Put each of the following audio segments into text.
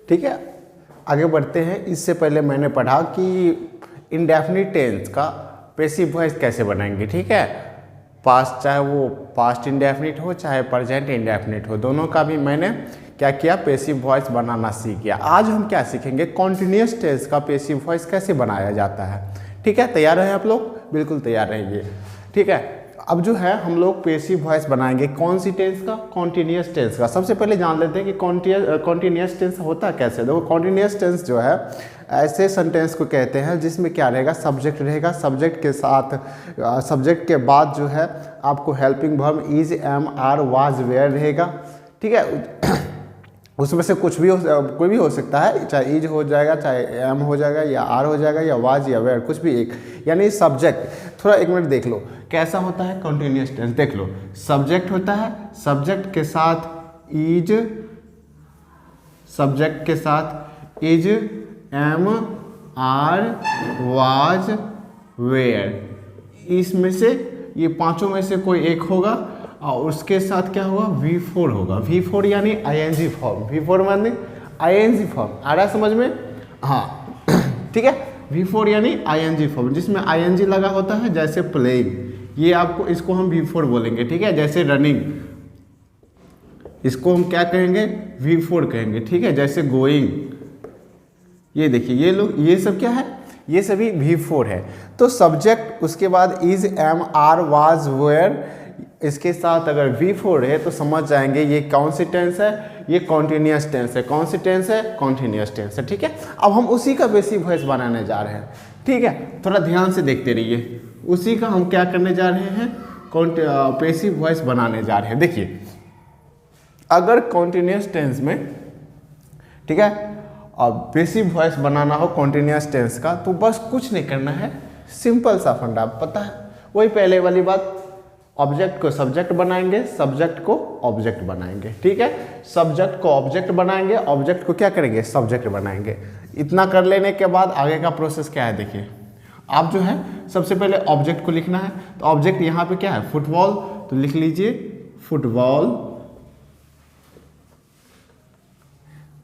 ठीक है, आगे बढ़ते हैं। इससे पहले मैंने पढ़ा कि इंडेफिनिट टेंस का पैसिव वॉइस कैसे बनाएंगे। ठीक है, पास्ट, चाहे वो पास्ट इंडेफिनिट हो चाहे प्रेजेंट इंडेफिनिट हो, दोनों का भी मैंने क्या किया, पैसिव वॉइस बनाना सीख गया। आज हम क्या सीखेंगे, कॉन्टिन्यूअस टेंस का पैसिव वॉइस कैसे बनाया जाता है। ठीक है, तैयार हैं आप लोग? बिल्कुल तैयार रहेंगे। ठीक है, अब जो है हम लोग पैसिव वॉइस बनाएंगे कौन सी टेंस का, कॉन्टिन्यूअस टेंस का। सबसे पहले जान लेते हैं कि कॉन्टिन्यूअस टेंस होता कैसे। देखो, कॉन्टिन्यूअस टेंस जो है ऐसे सेंटेंस को कहते हैं जिसमें क्या रहेगा, सब्जेक्ट रहेगा, सब्जेक्ट के साथ सब्जेक्ट के बाद जो है आपको helping verb is, am, are, was, were रहेगा। ठीक है, उसमें से कुछ भी कोई भी हो सकता है, चाहे इज हो जाएगा, चाहे एम हो जाएगा, या आर हो जाएगा, या वाज या वेयर, कुछ भी एक, यानी सब्जेक्ट। थोड़ा एक मिनट देख लो कैसा होता है कॉन्टिन्यूअस टेंस। देख लो, सब्जेक्ट होता है, सब्जेक्ट के साथ इज, सब्जेक्ट के साथ is, am, are, was, were, इसमें से ये पांचों में से कोई एक होगा और उसके साथ क्या होगा, V4 होगा। V4 यानी ING फॉर्म, V4 माने ING फॉर्म। आ रहा है समझ में? हाँ ठीक है, V4 यानी ING फॉर्म, जिसमें ING लगा होता है, जैसे प्लेइंग, ये आपको, इसको हम V4 बोलेंगे। ठीक है, जैसे रनिंग, इसको हम क्या कहेंगे, V4 कहेंगे। ठीक है, जैसे गोइंग, ये देखिए ये लोग, ये सब क्या है, ये सभी V4 है। तो सब्जेक्ट, उसके बाद is, am, are, was, were, इसके साथ अगर V4 है तो समझ जाएंगे ये कौन सी टेंस है, ये कॉन्टिन्यूअस टेंस है। कौन सी टेंस है, कॉन्टिन्यूअस टेंस है। ठीक है, अब हम उसी का पैसिव वॉइस बनाने जा रहे हैं। ठीक है, थोड़ा ध्यान से देखते रहिए, उसी का हम क्या करने जा रहे हैं, पैसिव वॉइस बनाने जा रहे हैं। देखिए, अगर कॉन्टिन्यूअस टेंस में, ठीक है, अब पैसिव वॉइस बनाना हो कॉन्टिन्यूअस टेंस का, तो बस कुछ नहीं करना है, सिंपल सा फंडा पता है, वही पहले वाली बात, ऑब्जेक्ट को सब्जेक्ट बनाएंगे, सब्जेक्ट को ऑब्जेक्ट बनाएंगे। ठीक है, सब्जेक्ट को ऑब्जेक्ट बनाएंगे, ऑब्जेक्ट को क्या करेंगे, सब्जेक्ट बनाएंगे। इतना कर लेने के बाद आगे का प्रोसेस क्या है, देखिए, आप जो है सबसे पहले ऑब्जेक्ट को लिखना है। तो ऑब्जेक्ट यहाँ पे क्या है, फुटबॉल, तो लिख लीजिए फुटबॉल,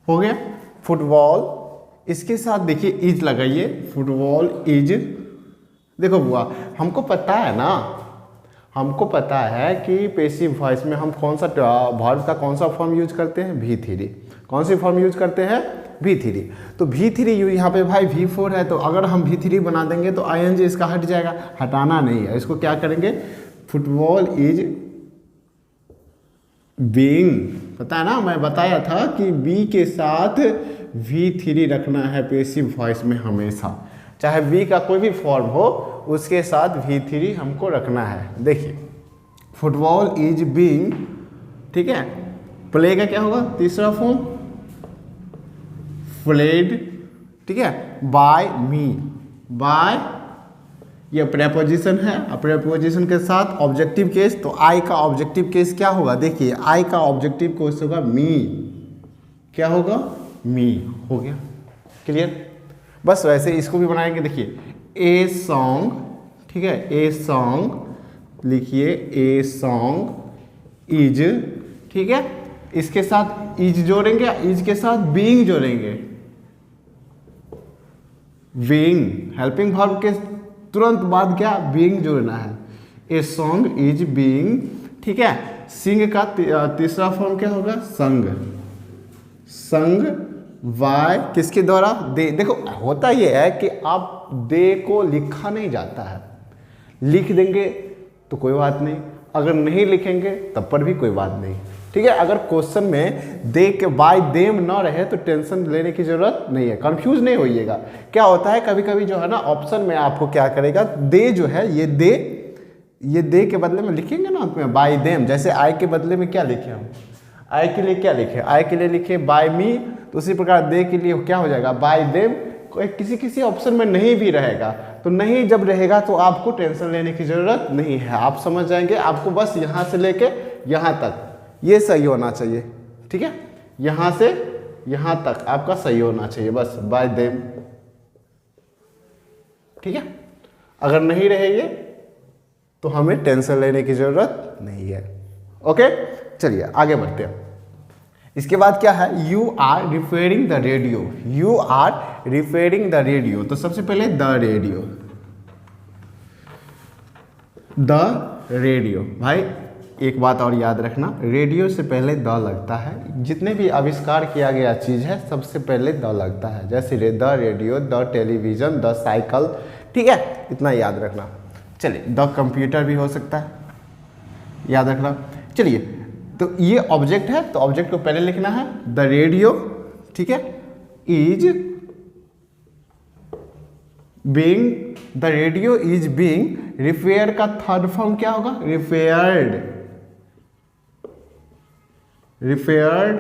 हो गया फुटबॉल। इसके साथ देखिए इज लगाइए, फुटबॉल इज। देखो बुआ, हमको पता है ना, हमको पता है कि पैसिव वॉइस में हम कौन सा वर्ब का कौन सा फॉर्म यूज करते हैं, V3। कौन सी फॉर्म यूज करते हैं, V3। तो V3 यहाँ पे भाई V4 है, तो अगर हम V3 बना देंगे तो ING इसका हट जाएगा, हटाना नहीं है, इसको क्या करेंगे, फुटबॉल इज बीइंग। पता है ना, मैं बताया था कि बी के साथ V3 रखना है पैसिव वॉइस में हमेशा, चाहे V का कोई भी फॉर्म हो उसके साथ V3 हमको रखना है। देखिए, फुटबॉल इज बीइंग, ठीक है, प्ले का क्या होगा, तीसरा फॉर्म प्लेड, ठीक है, बाय मी, बाय, ये प्रेपोजिशन है, प्रेपोजिशन के साथ ऑब्जेक्टिव केस, तो आई का ऑब्जेक्टिव केस क्या होगा, देखिए आई का ऑब्जेक्टिव केस होगा मी, क्या होगा, मी, हो गया क्लियर। बस वैसे इसको भी बनाएंगे। देखिए, ए सॉन्ग, ठीक है, ए सॉन्ग लिखिए, ए सॉन्ग इज, ठीक है, इसके साथ इज जोड़ेंगे, इज के साथ बीइंग जोड़ेंगे, बीइंग, हेल्पिंग वर्ब के तुरंत बाद क्या, बीइंग जोड़ना है, ए सॉन्ग इज बीइंग, ठीक है। सिंग का तीसरा फॉर्म क्या होगा, संग, संग वाय, किसके द्वारा, दे। देखो होता यह है कि आप दे को लिखा नहीं जाता है, लिख देंगे तो कोई बात नहीं, अगर नहीं लिखेंगे तब पर भी कोई बात नहीं। ठीक है, अगर क्वेश्चन में दे के बाय देम ना रहे तो टेंशन लेने की जरूरत नहीं है, कंफ्यूज नहीं होइएगा। क्या होता है कभी कभी जो है ना, ऑप्शन में आपको क्या करेगा, दे जो है, ये दे के बदले में लिखेंगे ना उसमें बाय देम, जैसे आई के बदले में क्या लिखे हम, आई के लिए क्या लिखे, आई के लिए लिखे बाय मी, तो उसी प्रकार दे के लिए क्या हो जाएगा, बाय देम। किसी किसी ऑप्शन में नहीं भी रहेगा, तो नहीं जब रहेगा तो आपको टेंशन लेने की जरूरत नहीं है, आप समझ जाएंगे। आपको बस यहाँ से लेके यहाँ तक ये सही होना चाहिए, ठीक है, यहाँ से यहाँ तक आपका सही होना चाहिए, बस बाय देम, ठीक है। अगर नहीं रहेंगे तो हमें टेंशन लेने की जरूरत नहीं है। ओके, चलिए आगे बढ़ते हैं। इसके बाद क्या है, you are repairing the radio, you are repairing the radio, तो सबसे पहले द रेडियो, द रेडियो। भाई एक बात और याद रखना, रेडियो से पहले द लगता है, जितने भी आविष्कार किया गया चीज़ है सबसे पहले द लगता है, जैसे the radio, the television, the cycle, ठीक है, इतना याद रखना। चलिए, द कंप्यूटर भी हो सकता है, याद रखना। चलिए, तो ये ऑब्जेक्ट है, तो ऑब्जेक्ट को पहले लिखना है द रेडियो, ठीक है, is being, the radio is being repair का थर्ड फॉर्म क्या होगा, रिपेयर्ड, रिपेयर्ड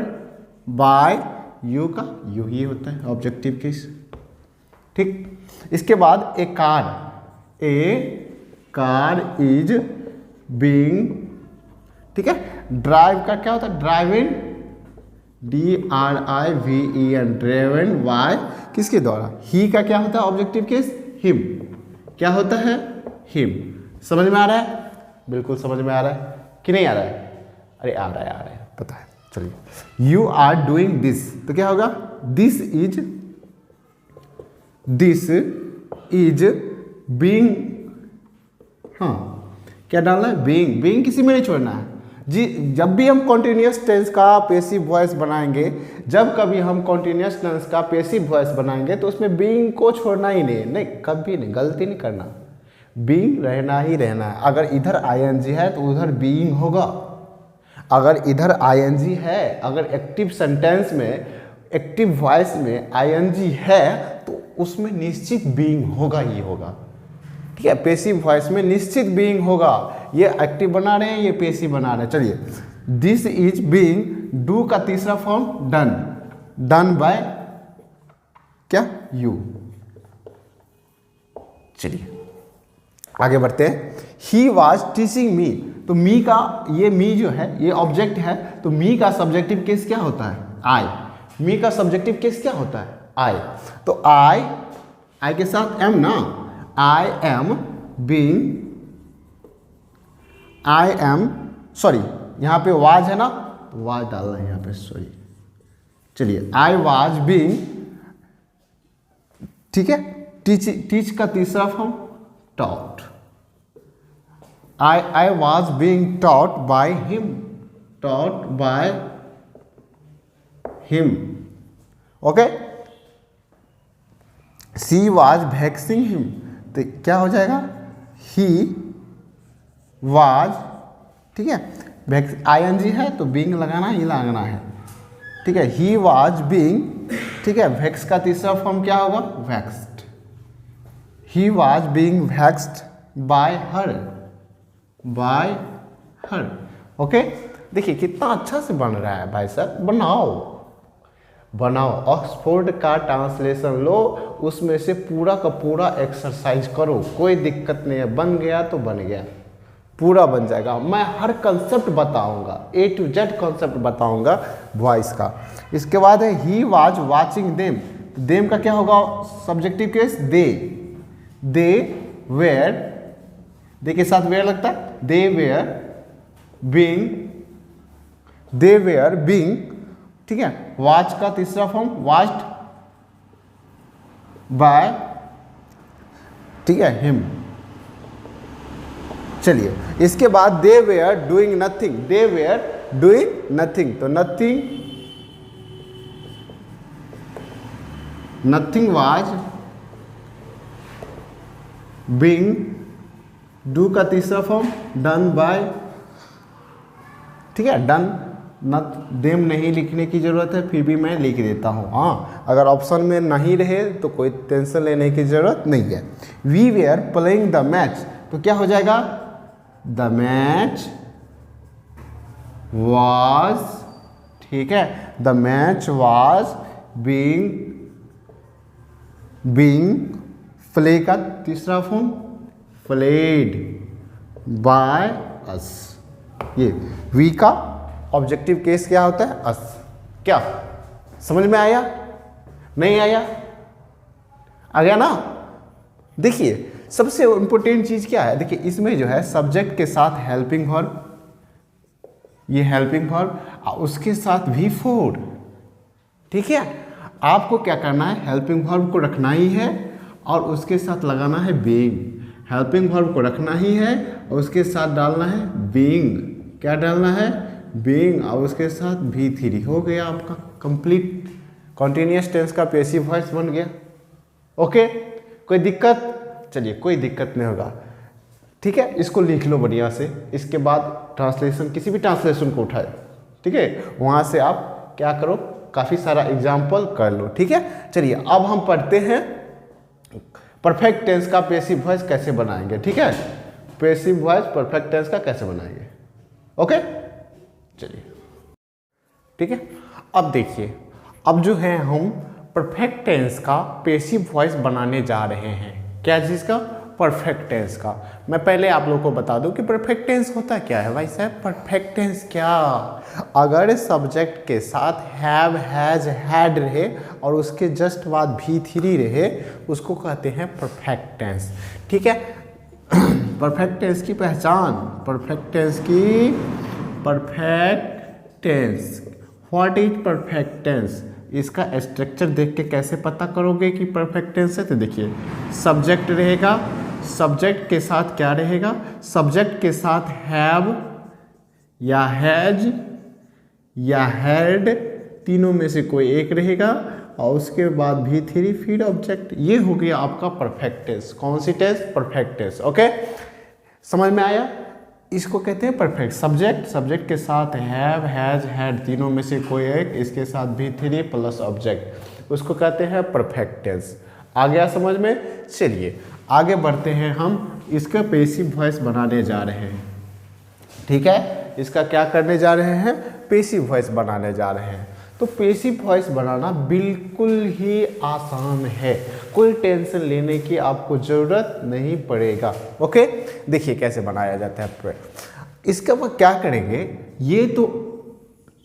बाय यू का यू ही होता है ऑब्जेक्टिव केस, ठीक। इसके बाद ए कार इज बीइंग, ठीक है, ड्राइव का क्या होता है, ड्राइविंग, DRIVEN, ड्राइवन बाय किसके द्वारा, ही का क्या होता है ऑब्जेक्टिव केस, हिम, क्या होता है, हिम। समझ में आ रहा है, बिल्कुल समझ में आ रहा है कि नहीं आ रहा है, अरे आ रहा है पता है। चलिए, यू आर डूइंग दिस, तो क्या होगा, दिस इज बीइंग, हाँ क्या डालना है, बीइंग किसी में नहीं छोड़ना है जी। जब भी हम कॉन्टिन्यूस टेंस का पैसिव वॉइस बनाएंगे, जब कभी हम कॉन्टिन्यूस टेंस का पैसिव वॉइस बनाएंगे तो उसमें बीइंग को छोड़ना ही नहीं, कभी नहीं, गलती नहीं करना, बीइंग रहना ही रहना है। अगर इधर आईएनजी है तो उधर बीइंग होगा, अगर इधर आईएनजी है, अगर एक्टिव सेंटेंस में, एक्टिव वॉइस में आईएनजी है तो उसमें निश्चित बीइंग होगा ही होगा, ठीक है। पैसिव वॉइस में निश्चित बीइंग होगा, ये एक्टिव बना रहे हैं, ये पैसिव बना रहे हैं। चलिए, दिस इज बीइंग, डू का तीसरा फॉर्म डन, डन बाय क्या, यू। चलिए आगे बढ़ते हैं। ही वॉज टीचिंग मी, तो मी का, ये मी जो है ये ऑब्जेक्ट है, तो मी का सब्जेक्टिव केस क्या होता है, आई, मी का सब्जेक्टिव केस क्या होता है, आई। तो आई के साथ एम ना, I am being, I am, sorry यहाँ पे वाज है ना, वाज डालना है यहाँ पे, सॉरी। चलिए, आई वाज बीइंग, ठीक है, टीच का तीसरा form taught, I was being taught by him, taught by him, okay। She was vexing him, तो क्या हो जाएगा, he was, ठीक है, ING है तो being लगाना ही लगाना है, ठीक है। he was being, ठीक है, vex का तीसरा फॉर्म क्या होगा, vexed, he was being vexed by her, bye her, okay. देखिए कितना अच्छा से बन रहा है भाई साहब, बनाओ, ऑक्सफोर्ड का ट्रांसलेशन लो, उसमें से पूरा का पूरा एक्सरसाइज करो, कोई दिक्कत नहीं है, बन गया तो बन गया, पूरा बन जाएगा। मैं हर कंसेप्ट बताऊंगा, A to Z कंसेप्ट बताऊंगा वॉइस का। इसके बाद है he was watching them, them का क्या होगा सब्जेक्टिव केस, दे वेयर, दे के साथ वेयर लगता है, दे वेयर बीइंग, ठीक है। वॉच का तीसरा फॉर्म वॉच्ड बाय, ठीक है, हिम। चलिए, इसके बाद they were doing nothing, they were doing nothing, तो नथिंग वाज बीइंग, डू का तीसरा फॉर्म डन बाय, ठीक है, डन। देम नहीं लिखने की जरूरत है, फिर भी मैं लिख देता हूँ, हाँ, अगर ऑप्शन में नहीं रहे तो कोई टेंशन लेने की जरूरत नहीं है। We were playing the match, तो क्या हो जाएगा, द मैच वाज, ठीक है, the match was being, play का तीसरा फॉर्म played by us, ये वी का ऑब्जेक्टिव केस क्या होता है, अस। क्या समझ में आया, नहीं आया, आ गया ना। देखिए सबसे इंपॉर्टेंट चीज क्या है, देखिए इसमें जो है सब्जेक्ट के साथ हेल्पिंग वर्ब, ये हेल्पिंग वर्ब, उसके साथ V4। ठीक है, आपको क्या करना है, हेल्पिंग वर्ब को रखना ही है और उसके साथ लगाना है बीइंग। हेल्पिंग वर्ब को रखना ही है और उसके साथ डालना है बीइंग। क्या डालना है, बीइंग, और उसके साथ V3। हो गया आपका कंप्लीट कॉन्टिन्यूअस टेंस का पैसिव वॉइस बन गया। ओके, कोई दिक्कत? चलिए, कोई दिक्कत नहीं होगा। ठीक है, इसको लिख लो बढ़िया से। इसके बाद ट्रांसलेशन, किसी भी ट्रांसलेशन को उठाए, ठीक है, वहाँ से आप क्या करो, काफ़ी सारा एग्जाम्पल कर लो। ठीक है, चलिए अब हम पढ़ते हैं परफेक्ट टेंस का पैसिव वॉइस कैसे बनाएंगे। ठीक है, पैसिव वॉइस परफेक्ट टेंस का कैसे बनाएंगे। ओके, चलिए ठीक है। अब देखिए, अब जो है हम परफेक्ट टेंस का पैसिव वॉइस बनाने जा रहे हैं। क्या चीज़ का? परफेक्ट टेंस का। मैं पहले आप लोगों को बता दूं कि परफेक्ट टेंस होता क्या है भाई साहब। परफेक्ट टेंस क्या, अगर सब्जेक्ट के साथ हैव, हैज, हैड रहे और उसके जस्ट बाद V3 रहे, उसको कहते हैं परफेक्ट टेंस। ठीक है, परफेक्ट टेंस की पहचान, परफेक्ट टेंस की, perfect tense, what is perfect tense, इसका स्ट्रक्चर देख के कैसे पता करोगे कि परफेक्ट टेंस है। तो देखिए, सब्जेक्ट रहेगा, सब्जेक्ट के साथ क्या रहेगा, सब्जेक्ट के साथ हैव या हैज या हैड, तीनों में से कोई एक रहेगा और उसके बाद V3 फिर ऑब्जेक्ट। ये हो गया आपका परफेक्ट टेंस। कौन सी टेंस? Perfect tense. ओके, समझ में आया? इसको कहते हैं परफेक्ट। सब्जेक्ट, सब्जेक्ट के साथ हैव, हैज, हैड, तीनों में से कोई एक, इसके साथ V3 प्लस ऑब्जेक्ट, उसको कहते हैं परफेक्ट टेंस। आ गया समझ में? चलिए आगे बढ़ते हैं, हम इसका पैसिव वॉइस बनाने जा रहे हैं। ठीक है, इसका क्या करने जा रहे हैं? पैसिव वॉइस बनाने जा रहे हैं। तो पैसिव वॉइस बनाना बिल्कुल ही आसान है, कोई टेंशन लेने की आपको ज़रूरत नहीं पड़ेगा। ओके, देखिए कैसे बनाया जाता है। इसका वो क्या करेंगे, ये तो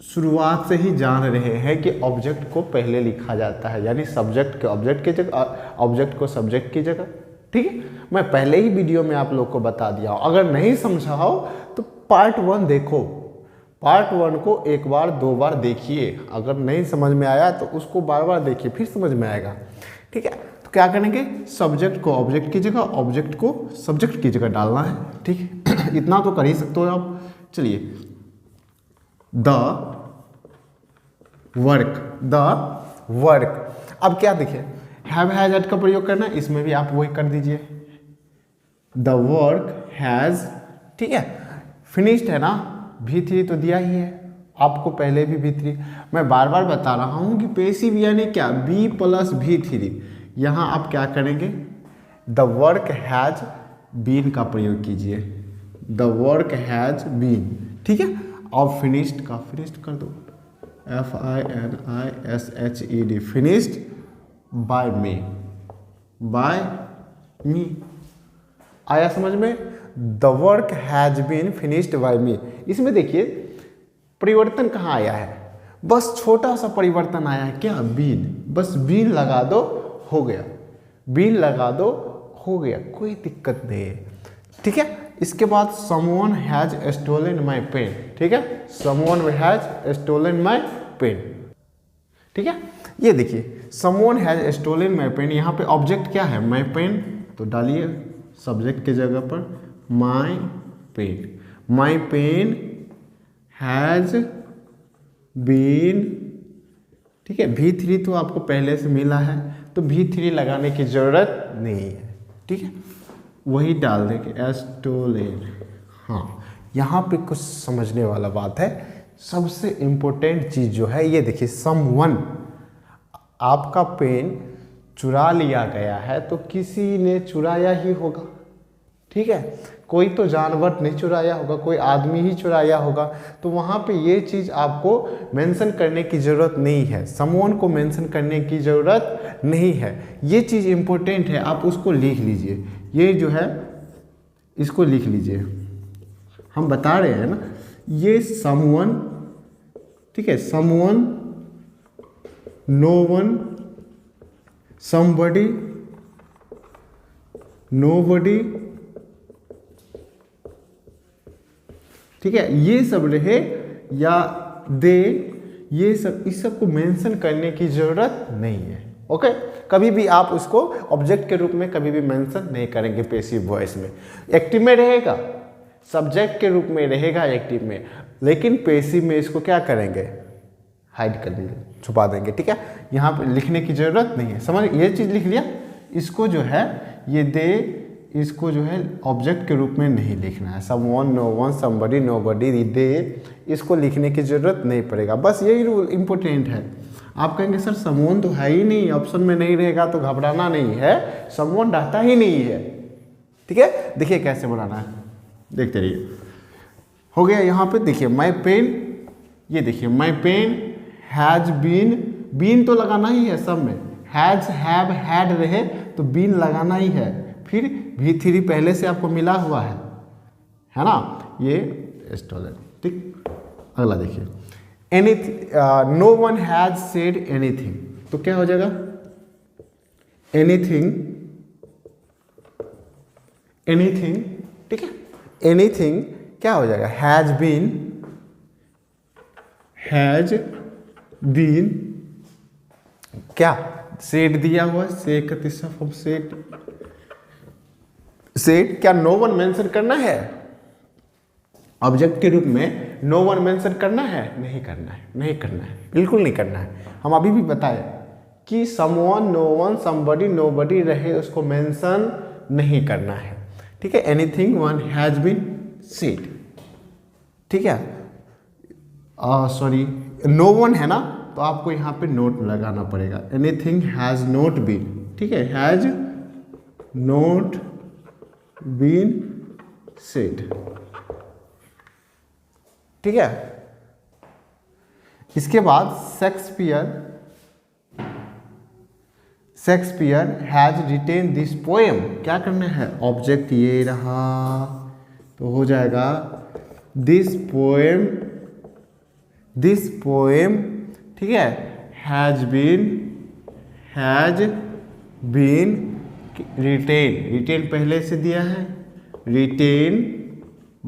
शुरुआत से ही जान रहे हैं कि ऑब्जेक्ट को पहले लिखा जाता है, यानी सब्जेक्ट के ऑब्जेक्ट की जगह, ऑब्जेक्ट को सब्जेक्ट की जगह। ठीक है, मैं पहले ही वीडियो में आप लोग को बता दिया हूँ। अगर नहीं समझा हो तो पार्ट 1 देखो, पार्ट 1 को एक बार दो बार देखिए। अगर नहीं समझ में आया तो उसको बार बार देखिए, फिर समझ में आएगा। ठीक है, तो क्या करेंगे, सब्जेक्ट को ऑब्जेक्ट की जगह, ऑब्जेक्ट को सब्जेक्ट की जगह डालना है। ठीक है, इतना तो कर ही सकते हो आप। चलिए, द वर्क। अब क्या देखिए, हैव, हैज, हैड का प्रयोग करना है, इसमें भी आप वही कर दीजिए, द वर्क हैज। ठीक है, फिनिश्ड है ना, V3 तो दिया ही है आपको पहले भी V3। मैं बार बार बता रहा हूँ कि पैसिव यानी क्या, B प्लस V3। यहाँ आप क्या करेंगे, द वर्क हैज बीन का प्रयोग कीजिए, द वर्क हैज बीन। ठीक है, और फिनिश्ड का फिनिश्ड कर दो, FINISHED, फिनिश्ड बाय मी। आया समझ में? The work has been finished by me. इसमें देखिए परिवर्तन कहाँ आया है, बस छोटा सा परिवर्तन आया है। क्या? बीन, बस बीन लगा दो हो गया, बीन लगा दो हो गया, कोई दिक्कत नहीं है। ठीक है, इसके बाद someone has stolen my pen. ठीक है, someone has stolen my pen. ठीक है, ये देखिए someone has stolen my pen, यहाँ पे ऑब्जेक्ट क्या है, माई पेन, तो डालिए सब्जेक्ट की जगह पर my pen. My pen has been. ठीक है, V3 तो आपको पहले से मिला है, तो V3 लगाने की जरूरत नहीं है। ठीक है, वही डाल देंगे स्टोलन। हाँ, यहाँ पे कुछ समझने वाला बात है। सबसे इम्पोर्टेंट चीज़ जो है, ये देखिए, समवन, आपका पेन चुरा लिया गया है तो किसी ने चुराया ही होगा। ठीक है, कोई तो जानवर नहीं चुराया होगा, कोई आदमी ही चुराया होगा। तो वहाँ पे ये चीज़ आपको मेंशन करने की ज़रूरत नहीं है, समवन को मेंशन करने की ज़रूरत नहीं है। ये चीज़ इम्पोर्टेंट है, आप उसको लिख लीजिए। ये जो है इसको लिख लीजिए, हम बता रहे हैं ना, ये समवन। ठीक है, someone, no one, somebody, nobody. ठीक है, ये सब रहे या दे, ये सब इस सब को मेंशन करने की ज़रूरत नहीं है। ओके, कभी भी आप उसको ऑब्जेक्ट के रूप में कभी भी मेंशन नहीं करेंगे पैसिव वॉइस में। एक्टिव में रहेगा, सब्जेक्ट के रूप में रहेगा एक्टिव में, लेकिन पैसिव में इसको क्या करेंगे, हाइड कर देंगे, छुपा देंगे। ठीक है, यहाँ पे लिखने की ज़रूरत नहीं है। समझ, ये चीज़ लिख लिया। इसको जो है ये दे, इसको जो है ऑब्जेक्ट के रूप में नहीं लिखना है। Someone, no one, somebody, nobody, they, इसको लिखने की ज़रूरत नहीं पड़ेगा। बस यही रूल इम्पोर्टेंट है। आप कहेंगे सर समवन तो है ही नहीं, ऑप्शन में नहीं रहेगा तो घबराना नहीं है, समवन रहता ही नहीं है। ठीक है, देखिए कैसे बनाना है, देखते रहिए। हो गया यहाँ पे, देखिए माई पेन, ये देखिए my pen has been, been तो लगाना ही है सब में, हैज़, हैव, हैड रहे तो बीन लगाना ही है। फिर V3 पहले से आपको मिला हुआ है ना, ये स्टोलन। ठीक, अगला देखिए, no one has said anything, तो क्या हो जाएगा, एनीथिंग, एनीथिंग। ठीक है, एनीथिंग क्या हो जाएगा, हैज बीन, हैज बीन क्या, सेड दिया हुआ, से का तीसरा फॉर्म सेड, सेड क्या नो वन मेंशन करना है ऑब्जेक्ट के रूप में, नो वन मेंशन करना है, नहीं करना है, नहीं करना है, बिल्कुल नहीं करना है। हम अभी भी बताए कि someone, no one, somebody, nobody रहे उसको मेंशन नहीं करना है। ठीक है, anything one has been said. ठीक है, सॉरी नो वन है ना, तो आपको यहाँ पे नोट लगाना पड़ेगा, एनीथिंग हैज नॉट बीन। ठीक है, हैज नॉट बीन सेड। ठीक है, इसके बाद Shakespeare has retain this poem, क्या करना है, ऑब्जेक्ट ये रहा, तो हो जाएगा दिस पोएम, दिस पोएम। ठीक है, हैज बीन रिटेन, रिटेन पहले से दिया है, रिटेन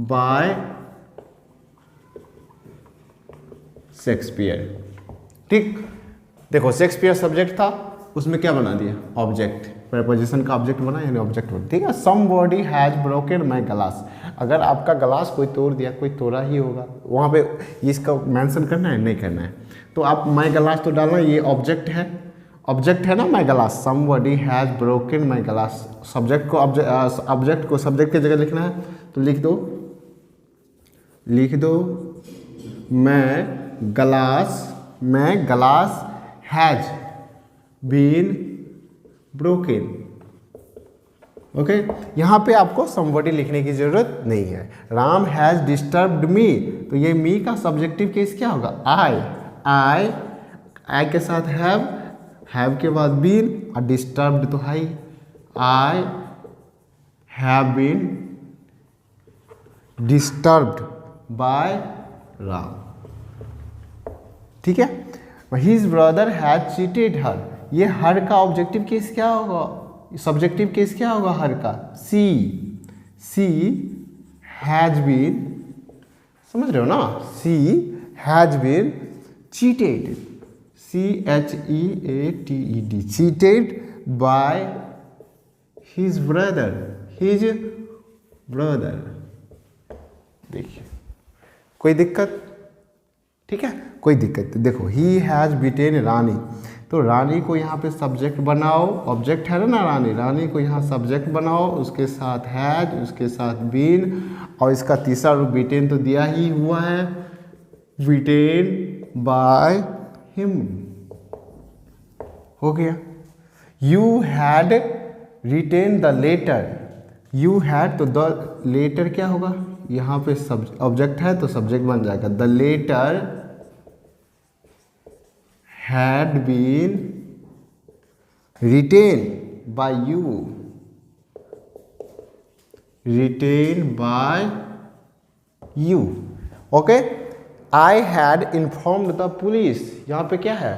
बाय शेक्सपियर। ठीक, देखो शेक्सपियर सब्जेक्ट था, उसमें क्या बना दिया, ऑब्जेक्ट, प्रेपोजिशन का ऑब्जेक्ट बना, यानी ऑब्जेक्ट बना। ठीक है, somebody has broken my glass, अगर आपका ग्लास कोई तोड़ दिया, कोई तोड़ा ही होगा, वहाँ पे इसका मेंशन करना है, नहीं करना है, तो आप माई ग्लास तो डालना, ये ऑब्जेक्ट है, ऑब्जेक्ट है ना my glass, somebody has broken my glass, subject को ऑब्जेक्ट को सब्जेक्ट की जगह लिखना है, तो लिख दो my glass has been broken. Okay, यहाँ पे आपको समबडी लिखने की जरूरत नहीं है। राम हैज डिस्टर्ब्ड मी, तो ये मी का सब्जेक्टिव केस क्या होगा, आई के साथ हैव के बाद बीन, और डिस्टर्ब्ड तो है, I have been disturbed by Ram. ठीक है, his brother has cheated her, ये हर का ऑब्जेक्टिव केस क्या होगा, सब्जेक्टिव केस क्या होगा हर का, सी हैज बीन, समझ रहे हो ना, she has been cheated, CHEATED, cheated by his brother, देखिए कोई दिक्कत, ठीक है, कोई दिक्कत। देखो ही हैज बीटेन रानी, तो रानी को यहाँ पे सब्जेक्ट बनाओ, ऑब्जेक्ट है ना रानी, रानी को यहाँ सब्जेक्ट बनाओ, उसके साथ हैज, उसके साथ बीन, और इसका तीसरा रूप बीटेन तो दिया ही हुआ है, बीटेन बाय हिम, हो गया। You had written the letter, you had तो द लेटर क्या होगा, यहाँ पे सब ऑब्जेक्ट है तो सब्जेक्ट बन जाएगा, the letter had been written by you, written by you. Okay, I had informed the police, यहाँ पे क्या है,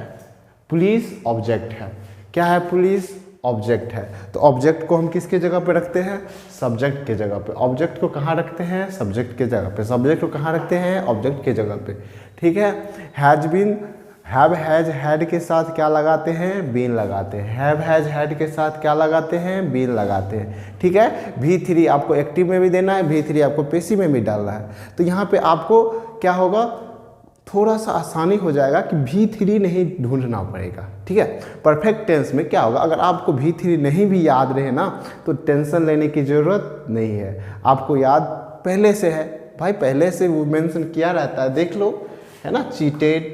पुलिस ऑब्जेक्ट है, क्या है, पुलिस ऑब्जेक्ट है, तो ऑब्जेक्ट को हम किसके जगह पे रखते हैं, सब्जेक्ट के जगह पे। ऑब्जेक्ट को कहाँ रखते हैं, सब्जेक्ट के जगह पे। सब्जेक्ट को कहाँ रखते हैं, ऑब्जेक्ट के जगह पे। ठीक है। Has been, have has had के साथ क्या लगाते हैं, बीन लगाते हैं। हैव हैज हैड के साथ क्या लगाते हैं, बीन लगाते हैं, ठीक है। V3 आपको एक्टिव में भी देना है, V3 आपको पैसिव में भी डालना है। तो यहाँ पे आपको क्या होगा, थोड़ा सा आसानी हो जाएगा कि V3 नहीं ढूंढना पड़ेगा, ठीक है। परफेक्ट टेंस में क्या होगा, अगर आपको V3 नहीं भी याद रहे ना तो टेंशन लेने की ज़रूरत नहीं है, आपको याद पहले से है भाई, पहले से वो मेंशन किया रहता है, देख लो, है ना। Cheated,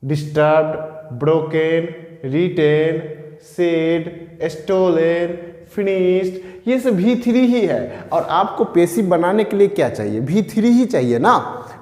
disturbed, broken, written, said, stolen, finished, ये सब V3 ही है। और आपको पैसिव बनाने के लिए क्या चाहिए, V3 ही चाहिए ना।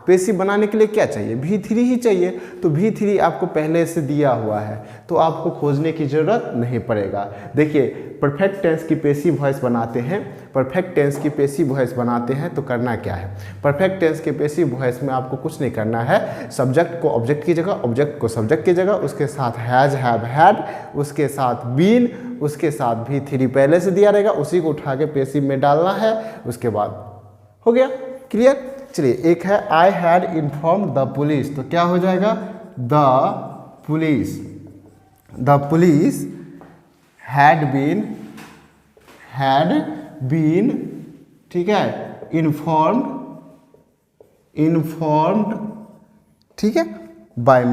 पैसिव बनाने के लिए क्या चाहिए, V3 ही चाहिए। तो V3 आपको पहले से दिया हुआ है, तो आपको खोजने की ज़रूरत नहीं पड़ेगा। देखिए, परफेक्ट टेंस की पैसिव वॉइस बनाते हैं, परफेक्ट टेंस की पैसिव वॉइस बनाते हैं तो करना क्या है, परफेक्ट टेंस के पैसिव वॉइस में आपको कुछ नहीं करना है। सब्जेक्ट को ऑब्जेक्ट की जगह, ऑब्जेक्ट को सब्जेक्ट की जगह, उसके साथ हैज, हैव, हैड, उसके साथ बीन, उसके साथ V3 पहले से दिया रहेगा, उसी को उठा के पैसिव में डालना है। उसके बाद हो गया, क्लियर। चलिए, एक है I had inform the police, तो क्या हो जाएगा, the police, the police had been, ठीक है, इन्फॉर्म्ड, ठीक है, बाय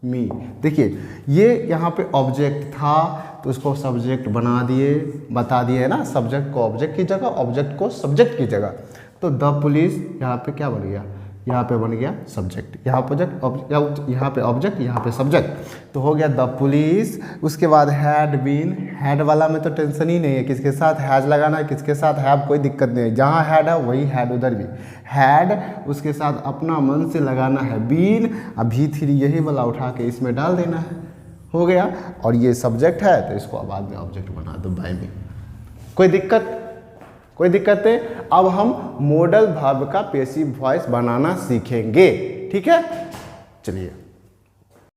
मी। देखिए, ये यहाँ पे ऑब्जेक्ट था तो उसको सब्जेक्ट बना दिए, बता दिए ना, सब्जेक्ट को ऑब्जेक्ट की जगह, ऑब्जेक्ट को सब्जेक्ट की जगह। तो द पुलिस यहाँ पे क्या बन गया, यहाँ पे बन गया सब्जेक्ट, यहाँ प्रोजेक्ट, यहाँ पे ऑब्जेक्ट, यहाँ पे सब्जेक्ट, तो हो गया द पुलिस। उसके बाद हैड बीन, हैड वाला में तो टेंशन ही नहीं है, किसके साथ हैज लगाना है, किसके साथ हैव, कोई दिक्कत नहीं है, जहाँ हैड है वही हैड उधर भी हैड, उसके साथ अपना मन से लगाना है बीन, अब V3 यही वाला उठा के इसमें डाल देना है, हो गया। और ये सब्जेक्ट है तो इसको बाद में ऑब्जेक्ट बना दो बाय मी, कोई दिक्कत है। अब हम मॉडल वर्ब का पैसिव वॉइस बनाना सीखेंगे, ठीक है। चलिए।